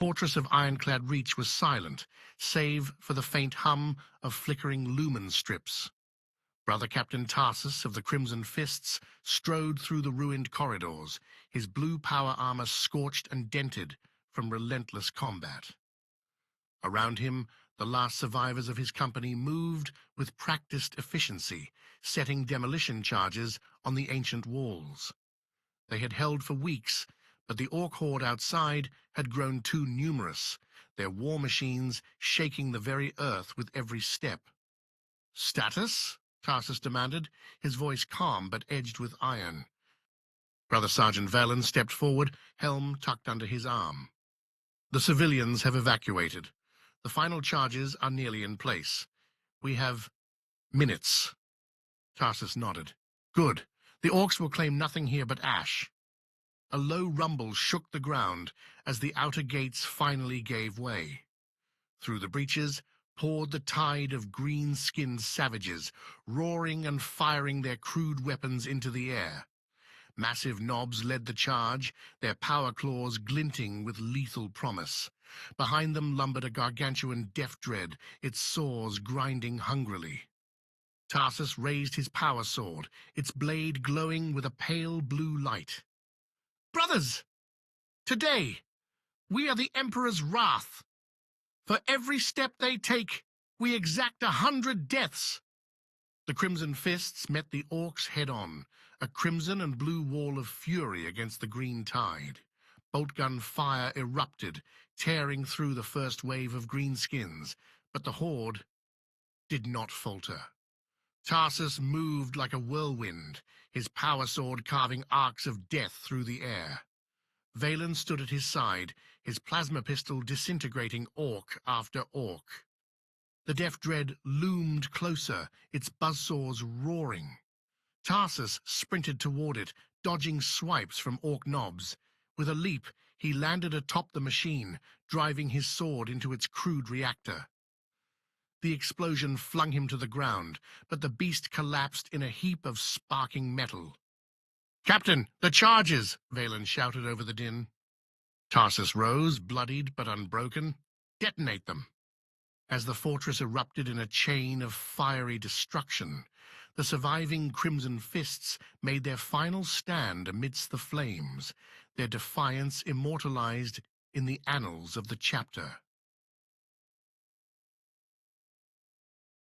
Fortress of Ironclad Reach was silent, save for the faint hum of flickering lumen strips. Brother Captain Tarsus of the Crimson Fists strode through the ruined corridors, his blue power armor scorched and dented from relentless combat. Around him, the last survivors of his company moved with practiced efficiency, setting demolition charges on the ancient walls. They had held for weeks, but the orc horde outside had grown too numerous, their war machines shaking the very earth with every step. "Status?" Tarsus demanded, his voice calm but edged with iron. Brother Sergeant Valen stepped forward, helm tucked under his arm. "The civilians have evacuated. The final charges are nearly in place. We have minutes." Tarsus nodded. "Good. The orcs will claim nothing here but ash." A low rumble shook the ground as the outer gates finally gave way. Through the breaches poured the tide of green-skinned savages, roaring and firing their crude weapons into the air. Massive knobs led the charge, their power claws glinting with lethal promise. Behind them lumbered a gargantuan death dread, its saws grinding hungrily. Tarsus raised his power sword, its blade glowing with a pale blue light. "Brothers, today we are the Emperor's wrath. For every step they take, we exact 100 deaths." The Crimson Fists met the orcs head-on, a crimson and blue wall of fury against the green tide. Bolt-gun fire erupted, tearing through the first wave of greenskins, but the horde did not falter. Tarsus moved like a whirlwind, his power sword carving arcs of death through the air. Valen stood at his side, his plasma pistol disintegrating orc after orc. The death dread loomed closer, its buzzsaws roaring. Tarsus sprinted toward it, dodging swipes from orc knobs. With a leap, he landed atop the machine, driving his sword into its crude reactor. The explosion flung him to the ground, but the beast collapsed in a heap of sparking metal. "Captain, the charges!" Valen shouted over the din. Tarsus rose, bloodied but unbroken. "Detonate them." As the fortress erupted in a chain of fiery destruction, the surviving Crimson Fists made their final stand amidst the flames, their defiance immortalized in the annals of the chapter.